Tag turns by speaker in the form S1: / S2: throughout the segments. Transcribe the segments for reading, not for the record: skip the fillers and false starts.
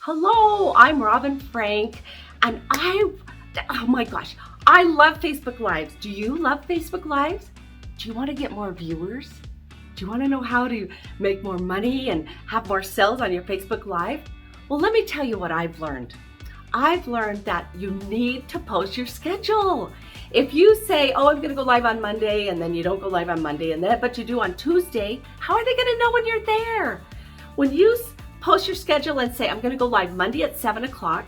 S1: Hello, I'm Robin Frank, and oh my gosh, I love Facebook Lives. Do you love Facebook Lives? Do you want to get more viewers? Do you want to know how to make more money and have more sales on your Facebook Live? Well, let me tell you what I've learned. I've learned that you need to post your schedule. If you say, oh, I'm going to go live on Monday, and then you don't go live on Monday, but you do on Tuesday, how are they going to know when you're there? When you post your schedule and say, I'm going to go live Monday at 7 o'clock,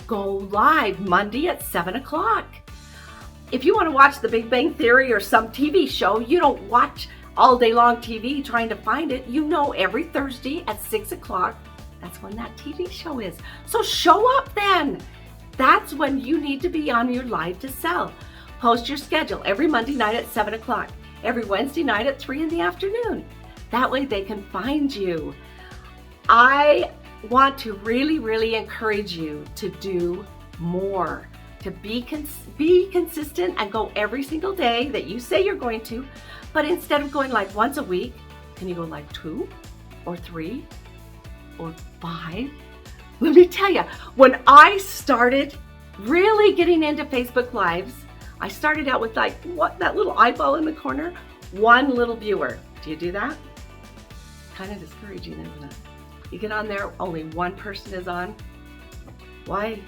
S1: go live Monday at 7 o'clock. If you want to watch The Big Bang Theory or some TV show, you don't watch all day long TV trying to find it. You know every Thursday at 6 o'clock, that's when that TV show is. So show up then. That's when you need to be on your live to sell. Post your schedule every Monday night at 7 o'clock, every Wednesday night at 3 in the afternoon. That way they can find you. I want to really encourage you to do more, to be consistent and go every single day that you say you're going to. But instead of going live once a week, can you go live 2 or 3 or 5? Let me tell you, when I started really getting into Facebook Lives, I started out with that little eyeball in the corner, one little viewer. Do you do that? Kind of discouraging, isn't it? You get on there, only one person is on. Why?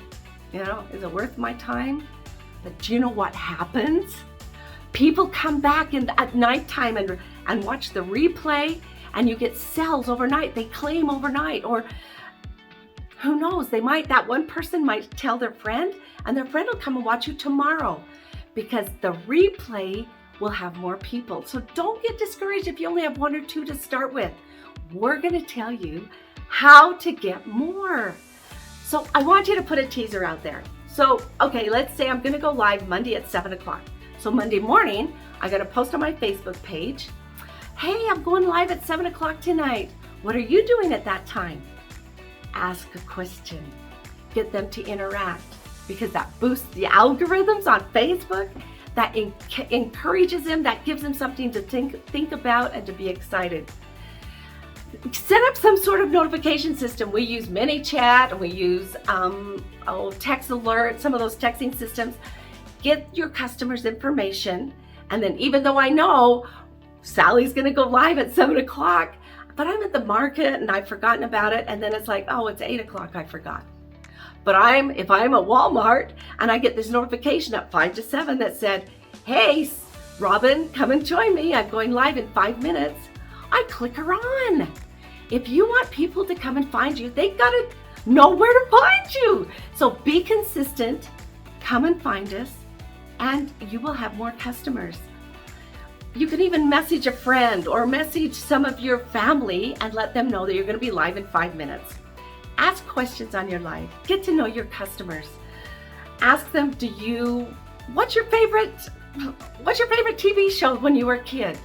S1: Is it worth my time? But do you know what happens? People come back at nighttime and watch the replay, and you get sales overnight. They claim overnight, or who knows, that one person might tell their friend, and their friend will come and watch you tomorrow, because the replay will have more people. So don't get discouraged if you only have 1 or 2 to start with. We're going to tell you how to get more. So I want you to put a teaser out there. So, okay, let's say I'm going to go live Monday at 7 o'clock. So Monday morning, I'm going to post on my Facebook page, hey, I'm going live at 7 o'clock tonight. What are you doing at that time? Ask a question. Get them to interact, because that boosts the algorithms on Facebook. That encourages them, that gives them something to think about and to be excited. Set up some sort of notification system. We use ManyChat, and we use text alert, some of those texting systems. Get your customers' information, and then even though I know Sally's gonna go live at 7 o'clock, but I'm at the market and I've forgotten about it, and then it's like, oh, it's 8 o'clock, I forgot. But if I'm at Walmart and I get this notification at 5 to 7 that said, hey, Robin, come and join me, I'm going live in 5 minutes, I click her on. If you want people to come and find you, they gotta know where to find you. So be consistent, come and find us, and you will have more customers. You can even message a friend or message some of your family and let them know that you're gonna be live in 5 minutes. Ask questions on your live. Get to know your customers. Ask them, what's your favorite TV show when you were a kid?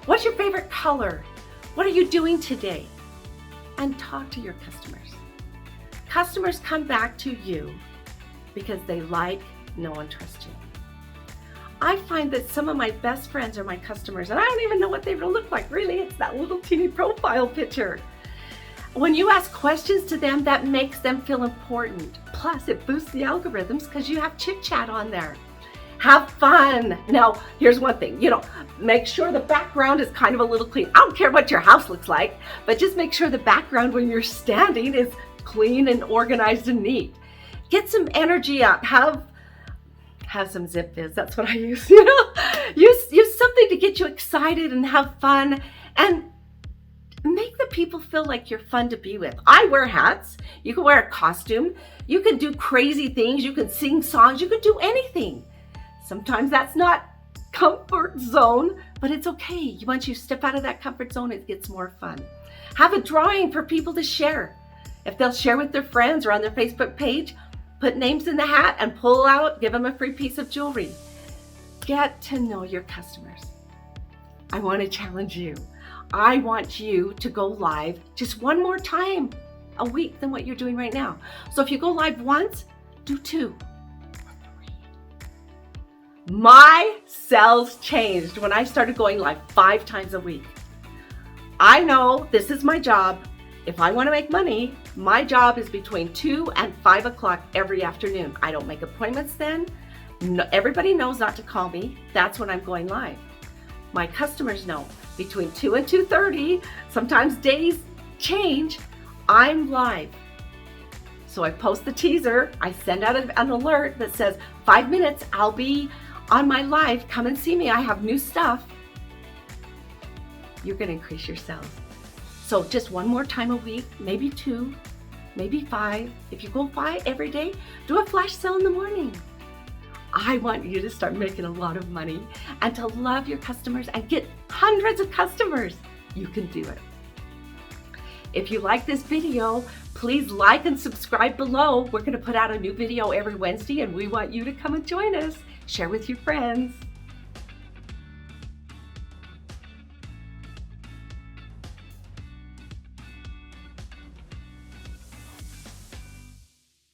S1: What's your favorite color? What are you doing today? And talk to your customers. Customers come back to you because they like, know, and trust you. I find that some of my best friends are my customers, and I don't even know what they look like. Really, it's that little teeny profile picture. When you ask questions to them, that makes them feel important. Plus, it boosts the algorithms because you have chit chat on there. Have fun. Now, here's one thing, make sure the background is kind of a little clean. I don't care what your house looks like, but just make sure the background when you're standing is clean and organized and neat. Get some energy up. Have some Zip Fizz. That's what I use. Use something to get you excited and have fun, and make the people feel like you're fun to be with. I wear hats. You can wear a costume. You can do crazy things. You can sing songs. You can do anything. Sometimes that's not comfort zone, but it's okay. Once you step out of that comfort zone, it gets more fun. Have a drawing for people to share. If they'll share with their friends or on their Facebook page, put names in the hat and pull out, give them a free piece of jewelry. Get to know your customers. I want to challenge you. I want you to go live just one more time a week than what you're doing right now. So if you go live once, do 2. My sales changed when I started going live 5 times a week. I know this is my job. If I want to make money, my job is between 2 and 5 o'clock every afternoon. I don't make appointments then. No, everybody knows not to call me. That's when I'm going live. My customers know between 2 and 2:30, sometimes days change, I'm live. So I post the teaser, I send out an alert that says 5 minutes, I'll be on my live, come and see me, I have new stuff. You're gonna increase your sales. So just one more time a week, maybe 2, maybe 5. If you go 5 every day, do a flash sale in the morning. I want you to start making a lot of money and to love your customers and get hundreds of customers. You can do it. If you like this video, please like and subscribe below. We're going to put out a new video every Wednesday and we want you to come and join us. Share with your friends.